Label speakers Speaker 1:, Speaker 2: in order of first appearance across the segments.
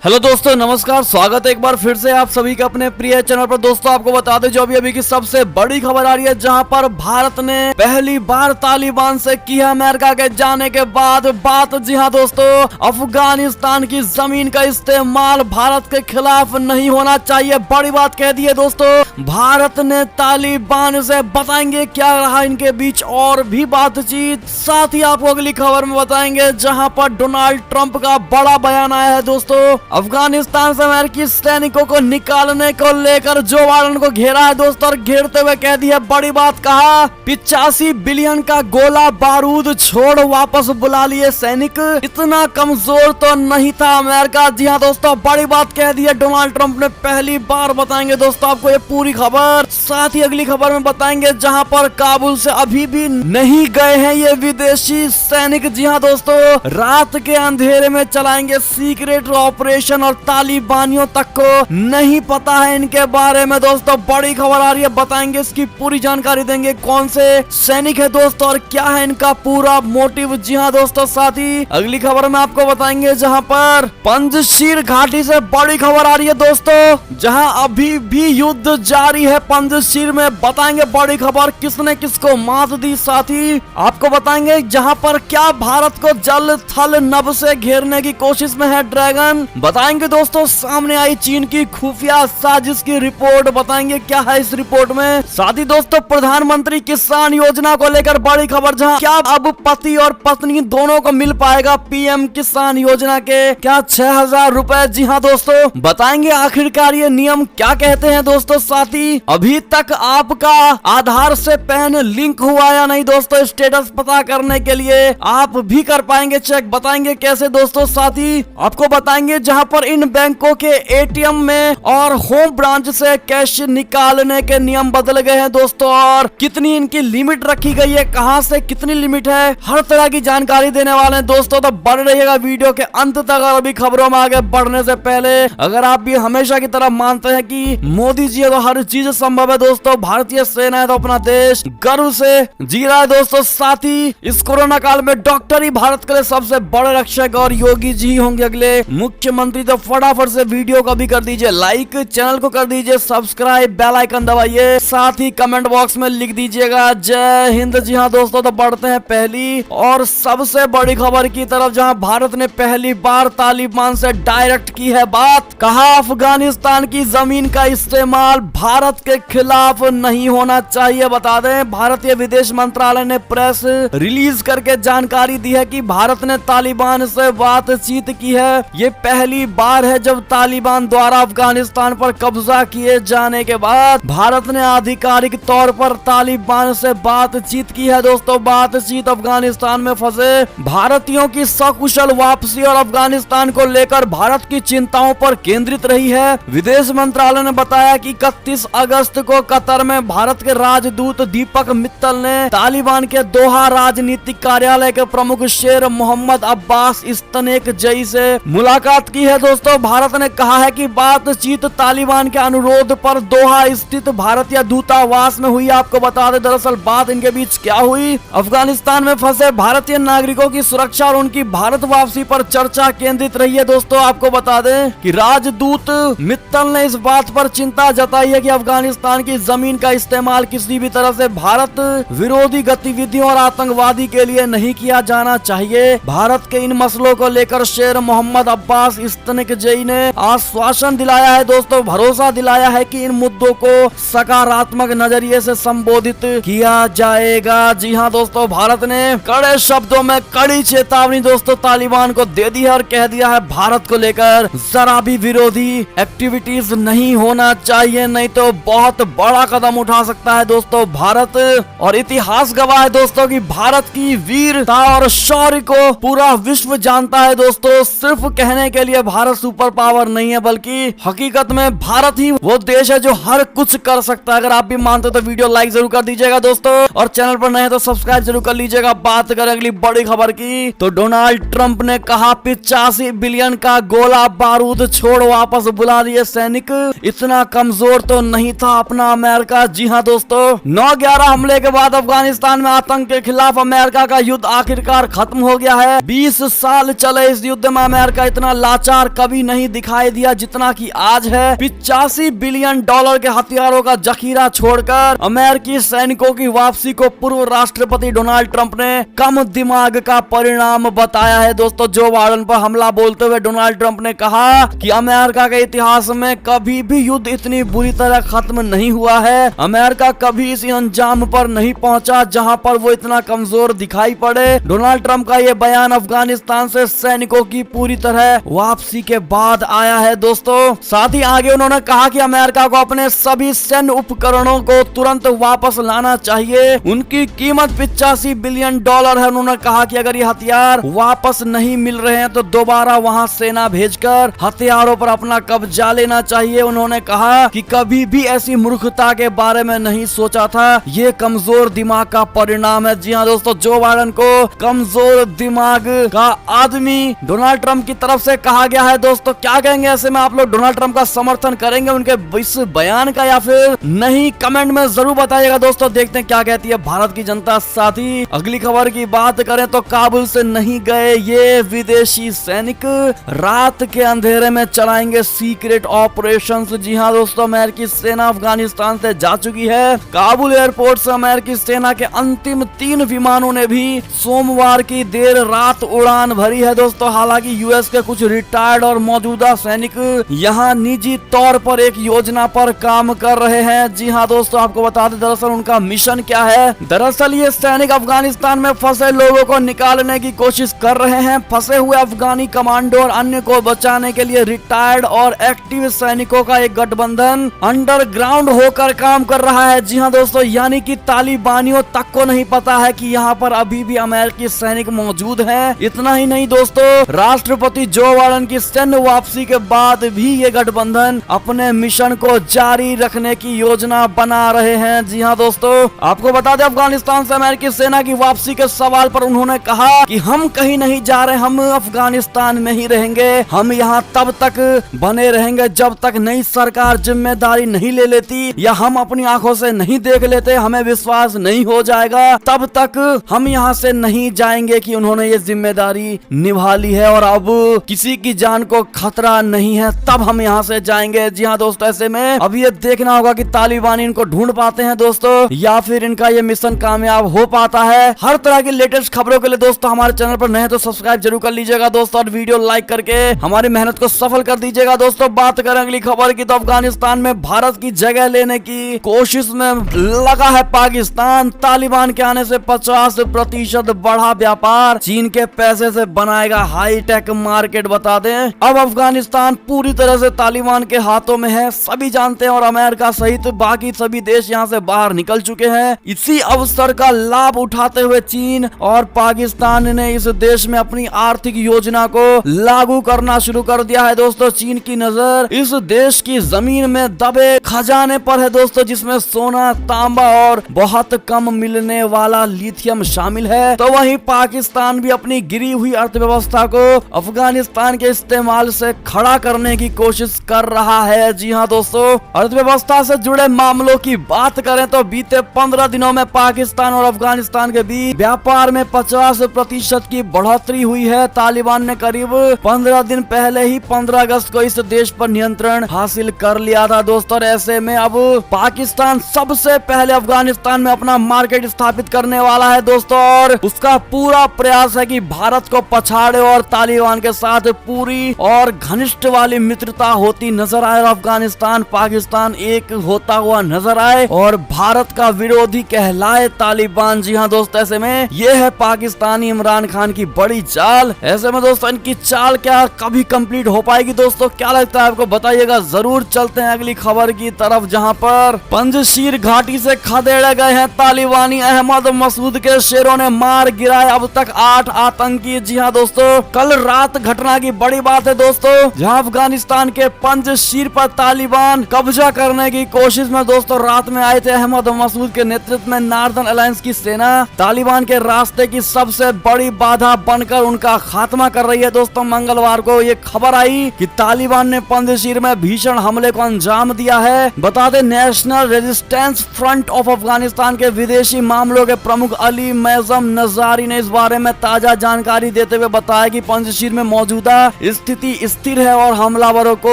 Speaker 1: Hello दोस्तों, नमस्कार। स्वागत है एक बार फिर से आप सभी का अपने प्रिय चैनल पर। दोस्तों आपको बता दें जो अभी की सबसे बड़ी खबर आ रही है, जहां पर भारत ने पहली बार तालिबान से की है अमेरिका के जाने के बाद बात। जी हां दोस्तों, अफगानिस्तान की जमीन का इस्तेमाल भारत के खिलाफ नहीं होना चाहिए, बड़ी बात कह दी है दोस्तों। भारत ने तालिबान से बताएंगे क्या रहा इनके बीच और भी बातचीत। साथ ही आपको अगली खबर में बताएंगे जहां पर डोनाल्ड ट्रंप का बड़ा बयान आया है दोस्तों। अफगानिस्तान से अमेरिकी सैनिकों को निकालने को लेकर जो बाइडेन को घेरा है दोस्तों, और घेरते हुए कह दी है बड़ी बात। कहा 85 बिलियन का गोला बारूद छोड़ वापस बुला लिए सैनिक, इतना कमजोर तो नहीं था अमेरिका। जी हाँ दोस्तों, बड़ी बात कह दी है डोनाल्ड ट्रंप ने, पहली बार बताएंगे दोस्तों आपको ये पूरी खबर। साथ ही अगली खबर में बताएंगे जहां पर काबुल से अभी भी नहीं गए हैं ये विदेशी सैनिक। जी हाँ दोस्तों, रात के अंधेरे में चलाएंगे सीक्रेट ऑपरेशन और तालिबानियों तक को नहीं पता है इनके बारे में दोस्तों। बड़ी खबर आ रही है, बताएंगे इसकी पूरी जानकारी देंगे, कौन से सैनिक है दोस्तों और क्या है इनका पूरा मोटिव। जी हाँ दोस्तों, साथ ही अगली खबर में आपको बताएंगे जहां पर पंजशीर घाटी से बड़ी खबर आ रही है दोस्तों, जहां अभी भी युद्ध जारी है पंजशीर में। बताएंगे बड़ी खबर, किसने किसको मात दी। साथ ही आपको बताएंगे जहां पर क्या भारत को जल थल नभ से घेरने की कोशिश में है ड्रैगन। बताएंगे दोस्तों सामने आई चीन की खुफिया साजिश की रिपोर्ट, बताएंगे क्या है इस रिपोर्ट में। साथ ही दोस्तों प्रधानमंत्री किसान योजना को लेकर बड़ी खबर, जहां क्या अब पति और पत्नी दोनों को मिल पाएगा पीएम किसान योजना के क्या 6000 रुपए। जी हाँ दोस्तों, बताएंगे आखिरकार ये नियम क्या कहते हैं दोस्तों। साथ ही अभी तक आपका आधार से पैन लिंक हुआ या नहीं दोस्तों, स्टेटस पता करने के लिए आप भी कर पाएंगे चेक, बताएंगे कैसे दोस्तों। साथ ही आपको बताएंगे जहां पर इन बैंकों के एटीएम में और होम ब्रांच से कैश निकालने के नियम बदल गए हैं दोस्तों, और कितनी इनकी लिमिट रखी गई है, कहां से कितनी लिमिट है, हर तरह की जानकारी देने वाले हैं दोस्तों। तो बन रहिएगा वीडियो के अंत तक। और अभी खबरों में आगे बढ़ने से पहले अगर आप भी हमेशा की तरह मानते हैं कि मोदी जी है तो हर चीज संभव है दोस्तों, भारतीय सेना है तो अपना देश गर्व से जी रहा है दोस्तों। साथ ही इस कोरोना काल में डॉक्टर ही भारत के लिए सबसे बड़े रक्षक और योगी जी होंगे अगले मुख्यमंत्री। तो फटाफट से वीडियो को भी कर दीजिए लाइक, चैनल को कर दीजिए सब्सक्राइब, बेल आइकन दबाइए, साथ ही कमेंट बॉक्स में लिख दीजिएगा जय हिंद। जी हाँ दोस्तों, तो बढ़ते हैं पहली और सबसे बड़ी खबर की तरफ, जहां भारत ने पहली बार तालिबान से डायरेक्ट की है बात। कहा अफगानिस्तान की जमीन का इस्तेमाल भारत के खिलाफ नहीं होना चाहिए। बता दें भारतीय विदेश मंत्रालय ने प्रेस रिलीज करके जानकारी दी है कि भारत ने तालिबान से बातचीत की है। ये पहली बार है जब तालिबान द्वारा अफगानिस्तान पर कब्जा किए जाने के बाद भारत ने आधिकारिक तौर पर तालिबान से बातचीत की है दोस्तों। बातचीत अफगानिस्तान में फंसे भारतीयों की सकुशल वापसी और अफगानिस्तान को लेकर भारत की चिंताओं पर केंद्रित रही है। विदेश मंत्रालय ने बताया कि 31 अगस्त को कतर में भारत के राजदूत दीपक मित्तल ने तालिबान के दोहा राजनीतिक कार्यालय के प्रमुख शेर मोहम्मद अब्बास इस्तनेक जई से मुलाकात की है दोस्तों। भारत ने कहा है कि बातचीत तालिबान के अनुरोध पर दोहा स्थित भारतीय दूतावास में हुई। आपको बता दें दरअसल बात इनके बीच क्या हुई, अफगानिस्तान में फंसे भारतीय नागरिकों की सुरक्षा और उनकी भारत वापसी पर चर्चा केंद्रित रही है दोस्तों। आपको बता दें कि राजदूत मित्तल ने इस बात पर चिंता जताई है कि अफगानिस्तान की जमीन का इस्तेमाल किसी भी तरह से भारत विरोधी गतिविधियों और आतंकवादी के लिए नहीं किया जाना चाहिए। भारत के इन मसलों को लेकर शेर मोहम्मद अब्बास इस्तनेक जई ने आश्वासन दिलाया है दोस्तों, भरोसा दिलाया है कि इन मुद्दों को सकारात्मक नजरिए से संबोधित किया जाएगा। जी हाँ दोस्तों, भारत ने कड़े शब्दों में कड़ी चेतावनी दोस्तों तालिबान को दे दी है और कह दिया है भारत को लेकर जरा भी विरोधी एक्टिविटीज नहीं होना चाहिए, नहीं तो बहुत बड़ा कदम उठा सकता है दोस्तों भारत। और इतिहास गवाह है दोस्तों कि भारत की वीरता और शौर्य को पूरा विश्व जानता है दोस्तों। सिर्फ कहने के लिए भारत सुपर पावर नहीं है, बल्कि हकीकत में भारत ही वो देश है जो हर कुछ कर सकता है। अगर आप भी मानते हो तो वीडियो लाइक जरूर कर दीजिएगा दोस्तों, और चैनल पर नए हैं तो सब्सक्राइब जरूर कर लीजिएगा। बात करें अगली बड़ी खबर की, तो डोनाल्ड ट्रंप ने कहा 85 बिलियन का गोला बारूद छोड़ वापस बुला लिए सैनिक, इतना कमजोर तो नहीं था अपना अमेरिका। जी हाँ दोस्तों, 9/11 हमले के बाद अफगानिस्तान में आतंक के खिलाफ अमेरिका का युद्ध आखिरकार खत्म हो गया है। 20 साल चले इस युद्ध में अमेरिका इतना लाचार भ्रष्टाचार कभी नहीं दिखाई दिया जितना कि आज है। 85 बिलियन डॉलर के हथियारों का जखीरा छोड़कर अमेरिकी सैनिकों की वापसी को पूर्व राष्ट्रपति डोनाल्ड ट्रंप ने कम दिमाग का परिणाम बताया है। दोस्तों, जो बाइडेन पर हमला बोलते हुए डोनाल्ड ट्रंप ने कहा कि अमेरिका के इतिहास में कभी भी युद्ध इतनी बुरी तरह खत्म नहीं हुआ है। अमेरिका कभी इस अंजाम पर नहीं पहुंचा जहां पर वो इतना कमजोर दिखाई पड़े। डोनाल्ड ट्रंप का ये बयान अफगानिस्तान से सैनिकों की पूरी तरह वापसी के बाद आया है। दोस्तों, साथ ही आगे उन्होंने कहा कि अमेरिका को अपने सभी सैन्य उपकरणों को तुरंत वापस लाना चाहिए। उनकी कीमत 85 बिलियन डॉलर है। उन्होंने कहा कि अगर ये हथियार वापस नहीं मिल रहे हैं तो दोबारा वहां सेना भेजकर हथियारों पर अपना कब्जा लेना चाहिए। उन्होंने कहा कि कभी भी ऐसी मूर्खता के बारे में नहीं सोचा था। ये कमजोर दिमाग का परिणाम है। जी हाँ दोस्तों, जो बाइडेन को कमजोर दिमाग का आदमी डोनाल्ड ट्रंप की तरफ से कहा गया है। दोस्तों, क्या कहेंगे ऐसे में आप लोग? डोनाल्ड ट्रंप का समर्थन करेंगे उनके इस बयान का या फिर नहीं? कमेंट में जरूर बताइएगा। दोस्तों, देखते हैं क्या कहती है भारत की जनता। साथ ही अगली खबर की बात करें तो काबुल से नहीं गए ये विदेशी सैनिक, रात के अंधेरे में चलाएंगे सीक्रेट ऑपरेशंस। जी हाँ दोस्तों, अमेरिकी सेना अफगानिस्तान से जा चुकी है। काबुल एयरपोर्ट से अमेरिकी सेना के अंतिम 3 विमानों ने भी सोमवार की देर रात उड़ान भरी है। दोस्तों, हालांकि यूएस के कुछ रिटायर्ड और मौजूदा सैनिक यहाँ निजी तौर पर एक योजना पर काम कर रहे हैं। जी हाँ दोस्तों, आपको बता दें दरअसल उनका मिशन क्या है। दरअसल ये सैनिक अफगानिस्तान में फंसे लोगों को निकालने की कोशिश कर रहे हैं। फंसे हुए अफगानी कमांडो और अन्य को बचाने के लिए रिटायर्ड और एक्टिव सैनिकों का एक गठबंधन अंडरग्राउंड होकर काम कर रहा है। जी हाँ दोस्तों, यानी कि तालिबानियों तक को नहीं पता है कि यहाँ पर अभी भी अमेरिकी सैनिक मौजूद हैं। इतना ही नहीं दोस्तों, राष्ट्रपति जो बाइडेन की सैन्य वापसी के बाद भी ये गठबंधन अपने मिशन को जारी रखने की योजना बना रहे हैं। जी हाँ दोस्तों, आपको बता दें अफगानिस्तान से अमेरिकी सेना की वापसी के सवाल पर उन्होंने कहा कि हम कहीं नहीं जा रहे, हम अफगानिस्तान में ही रहेंगे। हम यहाँ तब तक बने रहेंगे जब तक नई सरकार जिम्मेदारी नहीं ले लेती या हम अपनी आंखों से नहीं देख लेते, हमें विश्वास नहीं हो जाएगा, तब तक हम यहाँ से नहीं जाएंगे कि उन्होंने ये जिम्मेदारी निभा ली है और अब किसी की जान को खतरा नहीं है, तब हम यहाँ से जाएंगे। जी हाँ दोस्तों, ऐसे में अब ये देखना होगा कि तालिबानी इनको ढूंढ पाते हैं दोस्तों या फिर इनका ये मिशन कामयाब हो पाता है। हर तरह की लेटेस्ट खबरों के लिए दोस्तों हमारे चैनल पर नए तो सब्सक्राइब जरूर कर लीजिएगा दोस्तों, और वीडियो लाइक करके हमारी मेहनत को सफल कर दीजिएगा। दोस्तों, बात करें अगली खबर की तो अफगानिस्तान में भारत की जगह लेने की कोशिश में लगा है पाकिस्तान। तालिबान के आने से 50% बढ़ा व्यापार, चीन के पैसे से बनाएगा हाईटेक मार्केट। बता दें अब अफगानिस्तान पूरी तरह से तालिबान के हाथों में है, सभी जानते हैं, और अमेरिका सहित बाकी सभी देश यहाँ से बाहर निकल चुके हैं। इसी अवसर का लाभ उठाते हुए चीन और पाकिस्तान ने इस देश में अपनी आर्थिक योजना को लागू करना शुरू कर दिया है। दोस्तों, चीन की नजर इस देश की जमीन में दबे खजाने पर है दोस्तों, जिसमें सोना, तांबा और बहुत कम मिलने वाला लिथियम शामिल है। तो वहीं पाकिस्तान भी अपनी गिरी हुई अर्थव्यवस्था को अफगानिस्तान के इस्तेमाल से खड़ा करने की कोशिश कर रहा है। जी हाँ दोस्तों, अर्थव्यवस्था से जुड़े मामलों की बात करें तो बीते 15 दिनों में पाकिस्तान और अफगानिस्तान के बीच व्यापार में 50% की बढ़ोतरी हुई है। तालिबान ने करीब 15 दिन पहले ही 15 अगस्त को इस देश पर नियंत्रण हासिल कर लिया था दोस्तों। ऐसे में अब पाकिस्तान सबसे पहले अफगानिस्तान में अपना मार्केट स्थापित करने वाला है दोस्तों, और उसका पूरा प्रयास है कि भारत को पछाड़े और तालिबान के साथ पूरी और घनिष्ठ वाली मित्रता होती नजर आए, अफगानिस्तान पाकिस्तान एक होता हुआ नजर आए और भारत का विरोधी कहलाए तालिबान। जी हाँ दोस्तों, ऐसे में ये है पाकिस्तानी इमरान खान की बड़ी चाल। ऐसे में दोस्तों इनकी चाल क्या कभी कंप्लीट हो पाएगी? दोस्तों, क्या लगता है आपको? बताइएगा जरूर। चलते हैं अगली खबर की तरफ, जहां पर पंजशीर घाटी से खदेड़े गए हैं तालिबानी अहमद मसूद के शेरों ने मार गिराए अब तक 8 आतंकी। जी हाँ दोस्तों, कल रात घटना की बड़ी बात है दोस्तों, जहां अफगानिस्तान के पंजशीर पर तालिबान कब्जा करने की कोशिश में दोस्तों रात में आए थे अहमद मसूद के नेतृत्व में नॉर्दर्न अलायंस की सेना तालिबान के रास्ते की सबसे बड़ी बाधा बनकर उनका खात्मा कर रही है। दोस्तों, मंगलवार को ये खबर आई कि तालिबान ने पंजशीर में भीषण हमले को अंजाम दिया है। बता दें national resistance front of Afghanistan के विदेशी मामलों के प्रमुख अली मैजम नजारी ने इस बारे में ताजा जानकारी देते हुए बताया कि पंजशीर में मौजूदा स्थिति स्थिर है और हमलावरों को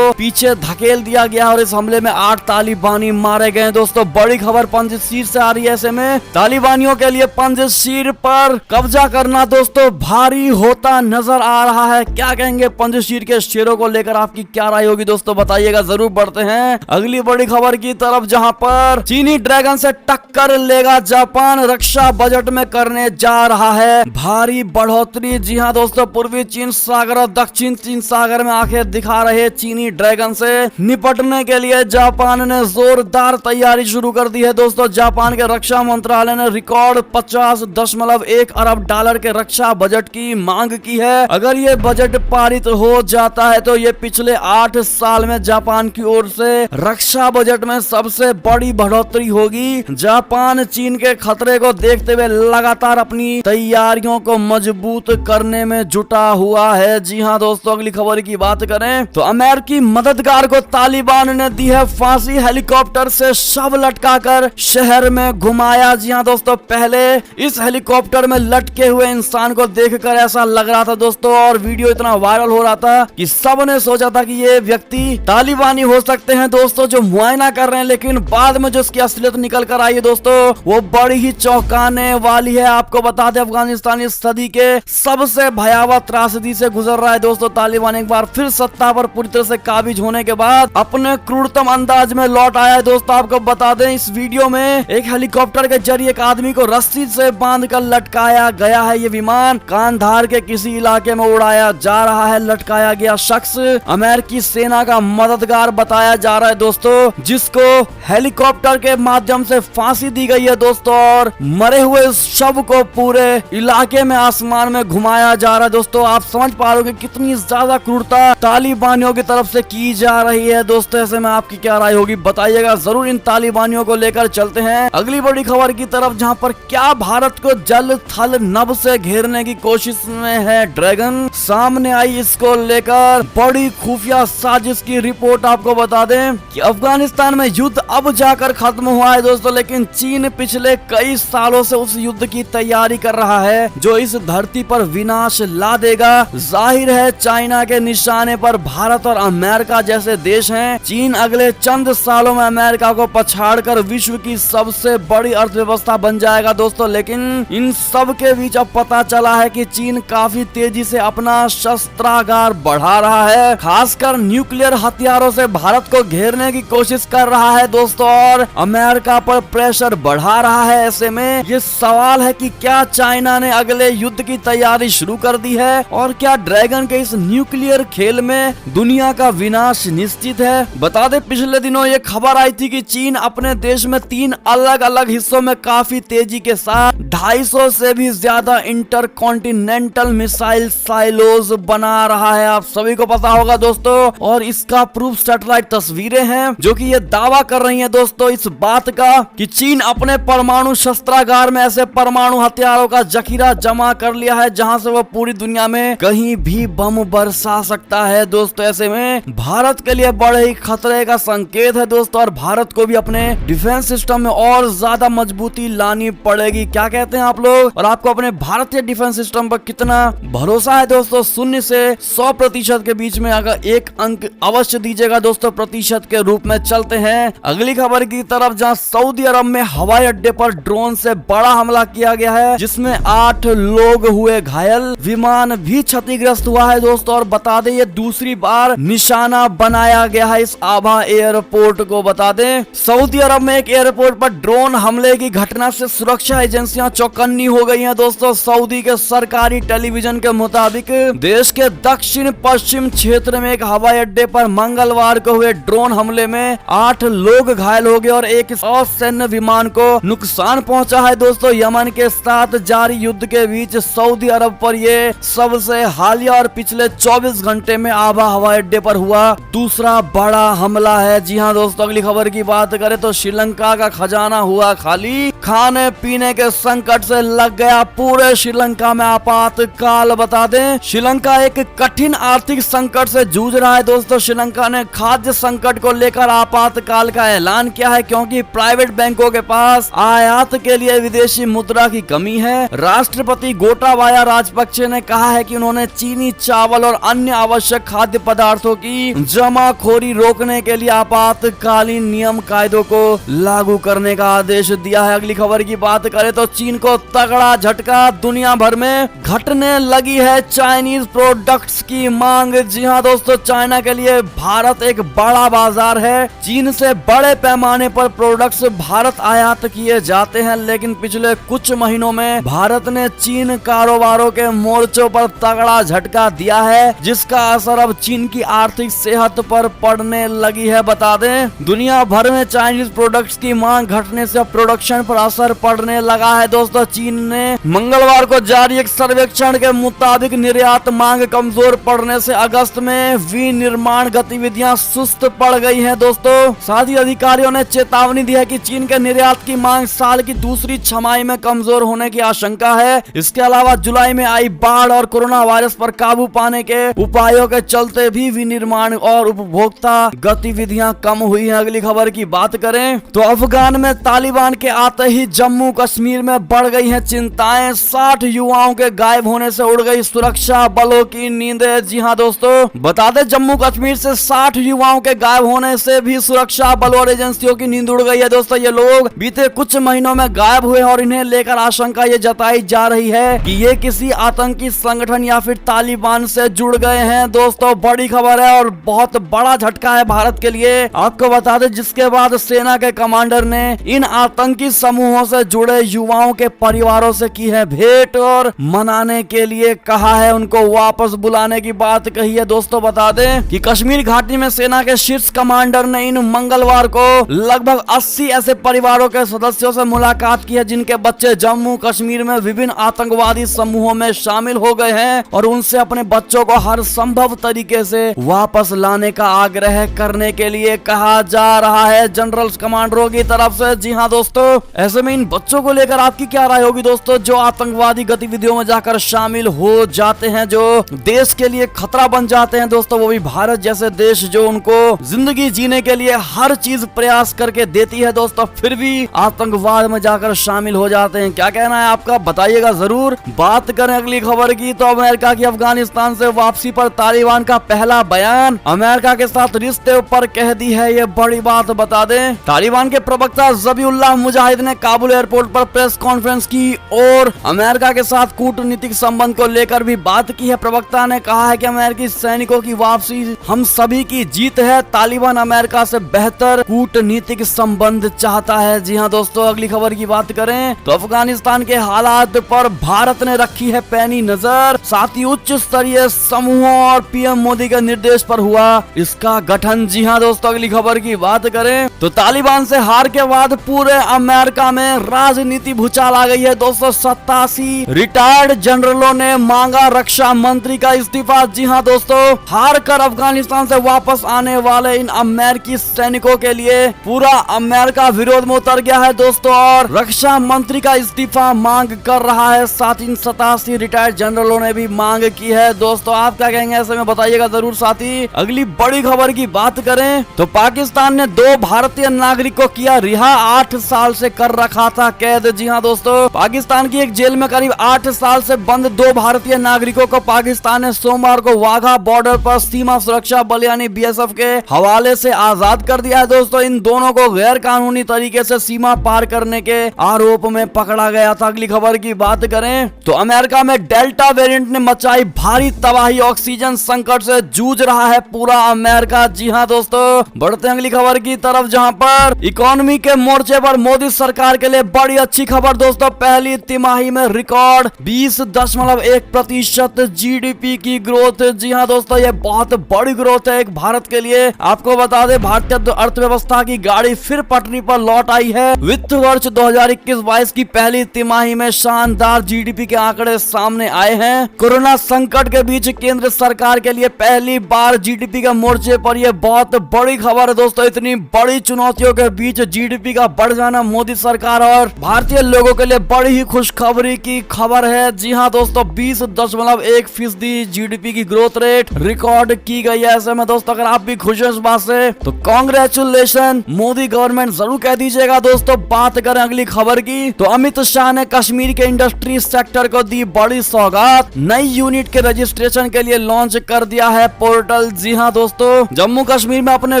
Speaker 1: पीछे धकेल दिया गया और इस हमले में 8 तालिबानी मारे गए। दोस्तों बड़ी खबर पंजशीर से आ रही है। ऐसे में तालिबानियों के लिए पंजशीर पर कब्जा करना दोस्तों भारी होता नजर आ रहा है। क्या कहेंगे पंजशीर के शेरों को लेकर, आपकी क्या राय होगी दोस्तों, बताइएगा जरूर। बढ़ते हैं अगली बड़ी खबर की तरफ, जहां पर चीनी ड्रैगन से टक्कर लेगा जापान, रक्षा बजट में करने जा रहा है भारी बढ़ोतरी। जी हां दोस्तों, पूर्वी चीन सागर और दक्षिण चीन सागर में आंखें दिखा रहे चीनी ड्रैगन से निपटने के लिए जापान ने जोरदार तैयारी शुरू कर दी है। दोस्तों जापान के रक्षा मंत्रालय ने रिकॉर्ड 50.1 अरब डॉलर के रक्षा बजट की मांग की है। अगर ये बजट पारित हो जाता है तो ये पिछले 8 साल में जापान की ओर से रक्षा बजट में सबसे बड़ी बढ़ोतरी होगी। जापान चीन के खतरे को देखते हुए लगातार अपनी तैयारियों को मजबूत करने में जुटा हुआ है। जी हां दोस्तों, अगली खबर की बात करें तो अमेरिकी मददगार को तालिबान ने दी है फांसी, हेलीकॉप्टर से शव लटकाकर शहर में घुमाया। जी हां दोस्तों, पहले इस हेलीकॉप्टर में लटके हुए इंसान को देखकर ऐसा लग रहा था दोस्तों, और वीडियो इतना वायरल हो रहा था कि सब ने सोचा था कि ये व्यक्ति तालिबानी हो सकते हैं दोस्तों जो मुआयना कर रहे हैं, लेकिन बाद में जो इसकी असलियत निकल कर आई है दोस्तों वो बड़ी ही चौंकाने वाली है। आपको बता दें अफगानिस्तान इस सदी के सबसे भयावह त्रासदी से गुजर रहा है दोस्तों। तालिबान एक बार फिर सत्ता पर पूरी तरह से काबिज होने के बाद अपने क्रूरतम अंदाज में लौट आया है दोस्तों। आपको बता दें इस वीडियो में एक हेलीकॉप्टर के जरिए एक आदमी को रस्सी से बांधकर लटकाया गया है। ये विमान कांधार के किसी इलाके में उड़ाया जा रहा है। लटकाया गया शख्स अमेरिकी सेना का मददगार बताया जा रहा है दोस्तों, जिसको हेलीकॉप्टर के माध्यम से फांसी दी गई है दोस्तों, और मरे हुए शव को पूरे इलाके में आसमान में घुमाया जा रहा है दोस्तों। आप समझ पा रहे हो कि कितनी ज्यादा क्रूरता तालिबानियों की तरफ से की जा रही है दोस्तों। ऐसे में आपकी क्या राय होगी, बताइएगा जरूर। इन तालिबानियों को लेकर चलते हैं अगली बड़ी खबर की तरफ, जहां पर क्या भारत को जल थल नभ से घेरने की कोशिश में है ड्रैगन, सामने आई इसको लेकर बड़ी खुफिया साजिश की रिपोर्ट। आपको बता दें कि अफगानिस्तान में युद्ध अब जाकर खत्म हुआ है दोस्तों, लेकिन चीन पिछले कई सालों से उस युद्ध की तैयारी कर रहा है जो इस धरती पर विनाश ला देगा। जाहिर है चाइना के निशाने पर भारत और अमेरिका जैसे देश हैं। चीन अगले चंद सालों में अमेरिका को पछाड़कर विश्व की सबसे बड़ी अर्थव्यवस्था बन जाएगा दोस्तों, लेकिन इन सब के बीच अब पता चला है कि चीन काफी तेजी से अपना शस्त्रागार बढ़ा रहा है, खासकर न्यूक्लियर हथियारों से भारत को घेरने की कोशिश कर रहा है दोस्तों, और अमेरिका पर प्रेशर बढ़ा रहा है। ऐसे में ये सवाल है कि क्या चाइना ने अगले युद्ध की तैयारी शुरू कर दी है, और क्या ड्रैगन के इस न्यूक्लियर खेल में दुनिया का विनाश निश्चित है। बता दें पिछले दिनों ये खबर आई थी कि चीन अपने देश में 3 अलग अलग हिस्सों में काफी तेजी के साथ 250 से भी ज्यादा इंटरकॉन्टिनेंटल मिसाइल साइलोज बना रहा है। आप सभी को पता होगा दोस्तों, और इसका प्रूफ सैटेलाइट तस्वीरें हैं जो कि ये दावा कर रही हैं दोस्तों इस बात का कि चीन अपने परमाणु शस्त्रागार में ऐसे परमाणु हथियारों का जखीरा जमा कर लिया है जहां से वो पूरी दुनिया में कहीं भी बम बरसा सकता है दोस्तों। ऐसे में भारत के लिए बड़े ही खतरे का संकेत है दोस्तों, और भारत को भी अपने डिफेंस सिस्टम में और ज्यादा मजबूती लानी पड़ेगी। क्या कहते हैं आप लोग, और आपको अपने भारतीय डिफेंस सिस्टम पर कितना भरोसा है दोस्तों? 0 से 100% के बीच में अगर एक अंक अवश्य दीजिएगा दोस्तों प्रतिशत के रूप में। चलते हैं अगली खबर की तरफ, जहां सऊदी अरब में हवाई अड्डे पर ड्रोन से बड़ा हमला किया गया है जिसमें 8 लोग हुए घायल, विमान भी क्षतिग्रस्त हुआ है दोस्तों। और बता दें ये दूसरी बार निशाना बनाया गया है इस आभा एयरपोर्ट को। बता दें सऊदी अरब में एक एयरपोर्ट पर ड्रोन हमले की घटना से सुरक्षा एजेंसियां चौकन्नी हो गई हैं दोस्तों। सऊदी के सरकारी टेलीविजन के मुताबिक देश के दक्षिण पश्चिम क्षेत्र में एक हवाई अड्डे पर मंगलवार को हुए ड्रोन हमले में 8 लोग घायल हो गए और एक सैन्य विमान को नुकसान पहुंचा है दोस्तों। यमन के साथ जारी युद्ध के बीच सऊदी अरब पर यह सबसे हालिया और पिछले 24 घंटे में आभा हवाई अड्डे पर हुआ दूसरा बड़ा हमला है। जी हां दोस्तों, अगली खबर की बात करें तो श्रीलंका का खजाना हुआ खाली, खाने पीने के संकट से लग गया पूरे श्रीलंका में आपातकाल। बता दें श्रीलंका एक कठिन आर्थिक संकट से जूझ रहा है दोस्तों। श्रीलंका ने खाद्य संकट को लेकर आपातकाल का ऐलान किया है क्योंकि प्राइवेट बैंकों के पास आयात के लिए विदेशी मुद्रा की कमी है। राष्ट्रपति गोटाबाया राजपक्षे ने कहा है कि उन्होंने चीनी, चावल और अन्य आवश्यक खाद्य पदार्थों की जमाखोरी रोकने के लिए आपातकालीन नियम कायदों को लागू करने का आदेश दिया है। अगली खबर की बात करें तो चीन को तगड़ा झटका, दुनिया भर में घटने लगी है चाइनीज प्रोडक्ट्स की मांग। जी हां दोस्तों, चाइना के लिए भारत एक बड़ा बाजार है। चीन से बड़े पैमाने पर प्रोडक्ट्स भारत आयात किए जाते हैं, लेकिन पिछले कुछ महीनों में भारत ने चीन कारोबारों के मोर्चों पर तगड़ा झटका दिया है, जिसका असर अब चीन की आर्थिक सेहत पर पड़ने लगी है। बता दें दुनिया भर में चाइनीज प्रोडक्ट्स की मांग घटने से प्रोडक्शन पर असर पड़ने लगा है दोस्तों। चीन ने मंगलवार को जारी एक सर्वेक्षण के मुताबिक निर्यात मांग कमजोर पड़ने से अगस्त में विनिर्माण गतिविधियां सुस्त पड़ गई हैं दोस्तों। साथ ही अधिकारियों ने चेतावनी दी है कि चीन के निर्यात की मांग साल की दूसरी छमाही में कमजोर होने की आशंका है। इसके अलावा जुलाई में आई बाढ़ और कोरोना वायरस पर काबू पाने के उपायों के चलते भी विनिर्माण और उपभोक्ता गतिविधियां कम हुई हैं। अगली खबर की बात करें तो अफगान में तालिबान के आते ही जम्मू कश्मीर में बढ़ गई हैं चिंताएं। 60 युवाओं के गायब होने से उड़ गई सुरक्षा बलों की नींदें। जी हां दोस्तों, बता दें जम्मू कश्मीर से 60 युवाओं के गायब होने से भी सुरक्षा बलों और एजेंसियों की नींद उड़ गई है दोस्तों। ये लोग बीते कुछ महीनों में गायब हुए और इन्हें लेकर आशंका ये जताई जा रही है कि ये किसी आतंकी संगठन या फिर तालिबान से जुड़ गए हैं। दोस्तों बड़ी खबर है और बहुत बड़ा झटका है भारत के लिए। आपको बता दें जिसके बाद सेना के कमांडर ने इन आतंकी समूहों से जुड़े युवाओं के परिवारों से की है भेंट और मनाने के लिए कहा है, उनको वापस बुलाने की बात कही है। दोस्तों बता दें कि कश्मीर घाटी में सेना के शीर्ष कमांडर ने इन मंगलवार को लगभग 80 ऐसे परिवारों के सदस्यों से मुलाकात की है जिनके बच्चे जम्मू कश्मीर में विभिन्न आतंकवादी समूहों में शामिल हो गए हैं और उनसे अपने बच्चों को हर संभव तरीके से वापस लाने का आग्रह करने के लिए कहा जा रहा है जनरल कमांडरों की तरफ से। जी हाँ दोस्तों, ऐसे में इन बच्चों को लेकर आपकी क्या राय होगी दोस्तों, जो आतंकवादी गतिविधियों में जाकर शामिल हो जाते हैं, जो देश के लिए खतरा बन जाते हैं दोस्तों, वो भी भारत जैसे देश जो उनको जिंदगी जीने के लिए हर चीज प्रयास करके देती है दोस्तों, फिर भी आतंकवाद में जाकर शामिल हो जाते हैं। क्या कहना है आपका, बताइएगा जरूर। बात करें अगली खबर की तो अमेरिका की अफगानिस्तान से वापसी पर तालिबान का पहला बयान। अमेरिका के साथ रिश्ते पर कह दी है ये बड़ी बात। बता दें तालिबान के प्रवक्ता ज़बीउल्लाह मुजाहिद ने काबुल एयरपोर्ट पर प्रेस कॉन्फ्रेंस की और अमेरिका के साथ कूटनीतिक संबंध को लेकर भी बात की है। प्रवक्ता ने कहा है कि अमेरिकी सैनिकों की वापसी हम सभी की जीत है। तालिबान अमेरिका से बेहतर कूटनीतिक संबंध चाहता है। जी हाँ दोस्तों, अगली खबर की बात करें तो अफगानिस्तान के हालात पर भारत ने रखी है पैनी नजर। साथ ही उच्च स्तरीय समूहों और पीएम मोदी के निर्देश पर हुआ इसका गठन। जी हाँ दोस्तों, अगली खबर की बात करें तो तालिबान से हार के बाद पूरे अमेरिका में राजनीति भूचाल आ गई है दोस्तों। 87 रिटायर्ड जनरलों ने मांगा रक्षा मंत्री का इस्तीफा। जी हाँ दोस्तों, हार कर अफगानिस्तान से वापस आने वाले इन अमेरिकी सैनिकों के लिए पूरा अमेरिका विरोध में उतर गया है दोस्तों और रक्षा मंत्री का इस्तीफा मांग कर रहा है। साथ ही 87 रिटायर्ड जनरलों ने भी मांग की है। दोस्तों आप क्या कहेंगे, ऐसे में बताइएगा जरूर। साथ ही अगली बड़ी खबर की बात करें तो पाकिस्तान ने 2 भारतीय नागरिक को किया रिहा, 8 साल से कर रखा था कैद। जी हाँ दोस्तों, पाकिस्तान की एक जेल में करीब 8 साल से बंद 2 भारतीय नागरिकों को पाकिस्तान ने सोमवार को वाघा बॉर्डर पर सीमा सुरक्षा बल यानी बीएसएफ के हवाले से आजाद कर दिया है दोस्तों। इन दोनों को गैर कानूनी तरीके से सीमा पार करने के आरोप में पकड़ा गया था। अगली खबर की बात करें तो अमेरिका में डेल्टा वेरिएंट ने मचाई भारी तबाही, ऑक्सीजन संकट से जूझ रहा है पूरा अमेरिका। जी हाँ दोस्तों, बढ़ते हैं अगली खबर की तरफ जहां पर इकोनॉमी के मोर्चे पर मोदी सरकार के लिए बड़ी अच्छी खबर दोस्तों। पहली तिमाही में रिकॉर्ड 20.1% जीडीपी की ग्रोथ। जी हाँ दोस्तों, ये बहुत बड़ी ग्रोथ है एक भारत के लिए। आपको बता दें भारतीय अर्थव्यवस्था की गाड़ी फिर पटरी पर लौट आई है। वित्त वर्ष 2021-22 की पहली तिमाही में शानदार जीडीपी के आंकड़े सामने आए हैं। कोरोना संकट के बीच केंद्र सरकार के लिए पहली बार जीडीपी के मोर्चे पर यह बहुत बड़ी खबर है दोस्तों। इतनी बड़ी चुनौतियों के बीच जीडीपी का बढ़ जाना मोदी सरकार और भारतीय लोगों के लिए बड़ी ही खुशखबरी की खबर है। जी हाँ दोस्तों, 20.1% जीडीपी की ग्रोथ रेट रिकॉर्ड की गई है। ऐसे में दोस्तों अगर आप भी खुश हैं इस बात से तो कांग्रेचुलेशन मोदी गवर्नमेंट जरूर कह दीजिएगा। दोस्तों बात करें अगली खबर की तो अमित शाह ने कश्मीर के इंडस्ट्री सेक्टर को दी बड़ी सौगात, नई यूनिट के रजिस्ट्रेशन के लिए लॉन्च कर दिया है पोर्टल। जी हाँ दोस्तों, जम्मू कश्मीर में अपने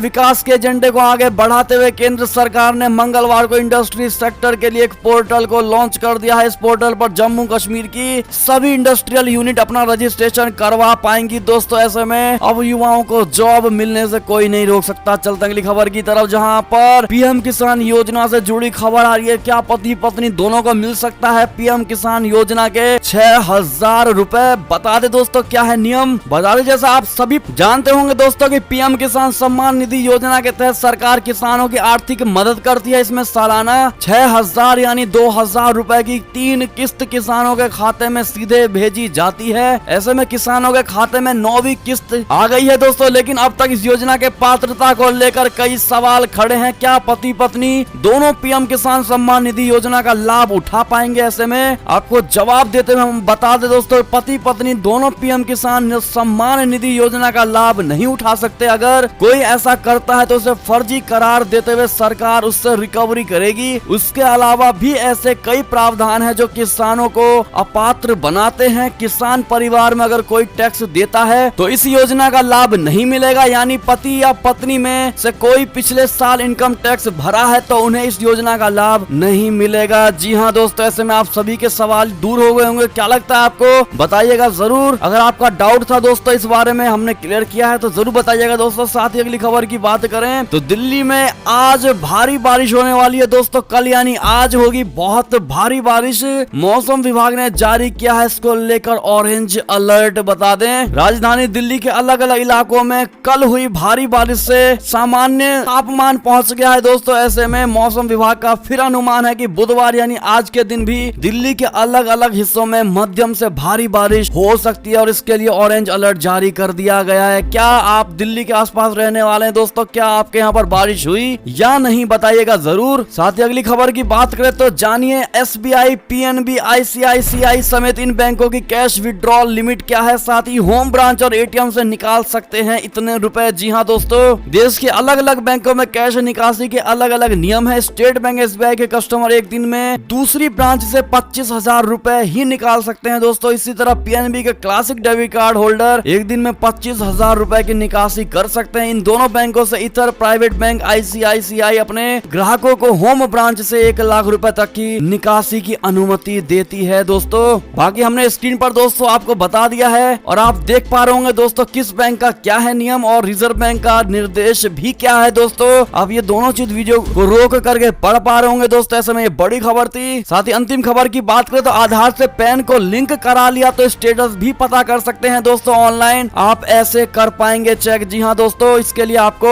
Speaker 1: विकास के एजेंडे को आगे बढ़ाते हुए केंद्र सरकार ने मंगलवार को इंडस्ट्री सेक्टर के लिए एक पोर्टल को लॉन्च कर दिया है। इस पोर्टल पर जम्मू कश्मीर की सभी इंडस्ट्रियल यूनिट अपना रजिस्ट्रेशन करवा पाएंगी। दोस्तों ऐसे में अब युवाओं को जॉब मिलने से कोई नहीं रोक सकता। चलते अगली खबर की तरफ, जहां पर पीएम किसान योजना से जुड़ी खबर आ रही है। क्या पति पत्नी दोनों को मिल सकता है पीएम किसान योजना के 6,000 रुपए? बता दे दोस्तों क्या है नियम, बता दे। जैसा आप सभी जानते होंगे दोस्तों कि पीएम किसान सम्मान निधि योजना के तहत सरकार किसानों की आर्थिक मदद करती है। इसमें सालाना 6,000 यानी 2,000 रुपए की 3 किस्त किसानों के खाते में सीधे भेजी जाती है। ऐसे में किसानों के खाते में 9वीं किस्त आ गई है दोस्तों, लेकिन अब तक इस योजना के पात्रता को लेकर कई सवाल खड़े हैं। क्या पति पत्नी दोनों पीएम किसान सम्मान निधि योजना का लाभ उठा पाएंगे? ऐसे में आपको जवाब देते हुए हम बता दें दोस्तों, पति पत्नी दोनों पीएम किसान सम्मान निधि योजना का लाभ नहीं उठा सकते। अगर कोई ऐसा करता है तो उसे फर्जी करार देते हुए सरकार उससे रिकवरी करेगी। उसके अलावा भी ऐसे कई प्रावधान है जो किसानों को अपात्र बनाते हैं। किसान परिवार में अगर कोई टैक्स देता है तो इस योजना का लाभ नहीं मिलेगा, यानी पति या पत्नी में से कोई पिछले साल इनकम टैक्स भरा है तो उन्हें इस योजना का लाभ नहीं मिलेगा। जी हाँ दोस्तों, ऐसे में आप सभी के सवाल दूर हो गए होंगे। क्या लगता है आपको, बताइएगा जरूर। अगर आपका डाउट था दोस्तों इस बारे में हमने क्लियर किया है तो जरूर बताइएगा दोस्तों। साथ ही अगली खबर की बात करें तो दिल्ली में आज भारी बारिश होने वाली है दोस्तों। कल यानी आज होगी बहुत भारी बारिश। मौसम विभाग ने जारी किया है इसको लेकर ऑरेंज अलर्ट। बता दें राजधानी दिल्ली के अलग अलग इलाकों में कल हुई भारी बारिश से सामान्य तापमान पहुंच गया है दोस्तों। ऐसे में मौसम विभाग का फिर अनुमान है कि बुधवार यानी आज के दिन भी दिल्ली के अलग अलग हिस्सों में मध्यम से भारी बारिश हो सकती है और इसके लिए ऑरेंज अलर्ट जारी कर दिया गया है। क्या आप दिल्ली के आसपास रहने वाले हैं दोस्तों, क्या आपके यहाँ पर बारिश हुई या नहीं, बताइएगा जरूर। साथ ही अगली खबर की बात करें तो जानिए एसबीआई, पीएनबी, आईसीआईसीआई समेत इन बैंकों की कैश विड्रॉल लिमिट क्या है। साथ ही होम ब्रांच और एटीएम से निकाल सकते हैं इतने रुपए। जी हाँ दोस्तों, देश के अलग अलग बैंकों में कैश निकासी के अलग अलग नियम है। स्टेट बैंक एसबीआई के कस्टमर एक दिन में दूसरी ब्रांच से 25,000 रुपए ही निकाल सकते हैं दोस्तों। इसी तरह पीएनबी के क्लासिक डेबिट कार्ड होल्डर एक दिन में 25,000 रुपए की निकासी कर सकते हैं। इन दोनों बैंकों से इतर प्राइवेट बैंक आईसीआईसीआई अपने ग्राहकों को होम ब्रांच से 1 लाख रुपए तक की निकासी की अनुमति देती है दोस्तों। बाकी हमने स्क्रीन पर दोस्तों आपको बता दिया है और आप देख पा रहे होंगे दोस्तों किस बैंक का क्या है नियम और रिजर्व बैंक का निर्देश भी क्या है दोस्तों। आप ये दोनों चीज वीडियो को रोक करके पढ़ पा रहे होंगे दोस्तों। ऐसे में ये बड़ी खबर थी। साथ ही अंतिम खबर की बात करें तो आधार से पैन को लिंक करा लिया तो स्टेटस भी पता कर सकते हैं दोस्तों ऑनलाइन। आप ऐसे कर पाएंगे चेक। जी हाँ दोस्तों, इसके लिए आपको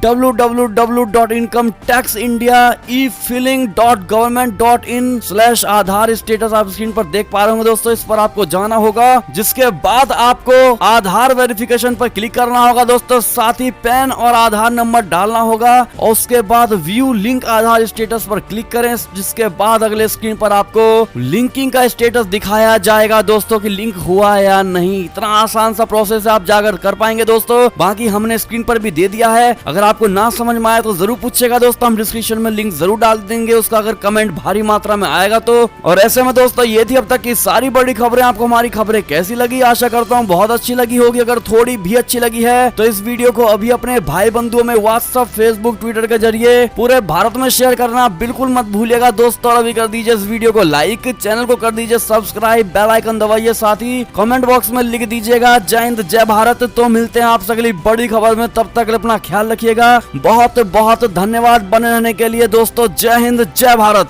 Speaker 1: www.incometaxindia.efiling.government.in/आधार स्टेटस आप स्क्रीन पर देख पा रहे होंगे दोस्तों। इस पर आपको जाना होगा, जिसके बाद आपको आधार वेरिफिकेशन पर क्लिक करना होगा दोस्तों। साथ ही पैन और आधार नंबर डालना होगा और उसके बाद व्यू लिंक आधार स्टेटस पर क्लिक करें, जिसके बाद अगले स्क्रीन पर आपको लिंकिंग का स्टेटस दिखाया जाएगा दोस्तों कि लिंक हुआ या नहीं। इतना आसान सा प्रोसेस आप जाकर कर पाएंगे दोस्तों। बाकी हमने स्क्रीन पर भी दे दिया है। अगर आपको ना समझ में आए तो जरूर पूछेगा दोस्तों, हम डिस्क्रिप्शन में लिंक जरूर डाल देंगे उसका, अगर कमेंट भारी मात्रा में आएगा तो। और ऐसे में दोस्तों ये थी अब तक की सारी बड़ी खबरें। आपको हमारी खबरें कैसी लगी? आशा करता हूँ बहुत अच्छी लगी होगी। अगर थोड़ी भी अच्छी लगी है तो इस वीडियो को अभी अपने भाई बंधुओं में व्हाट्सएप, फेसबुक, ट्विटर के जरिए पूरे भारत में शेयर करना बिल्कुल मत भूलिएगा दोस्तों। और अभी कर दीजिए इस वीडियो को लाइक, चैनल को कर दीजिए सब्सक्राइब, बेल आइकन दबाइए। साथ ही कमेंट बॉक्स में लिख दीजिएगा जय हिंद जय भारत। तो मिलते हैं आपसे अगली बड़ी खबर में, तब तक अपना ख्याल रखिएगा। बहुत बहुत धन्यवाद बने रहने के लिए दोस्तों। जय हिंद जय भारत।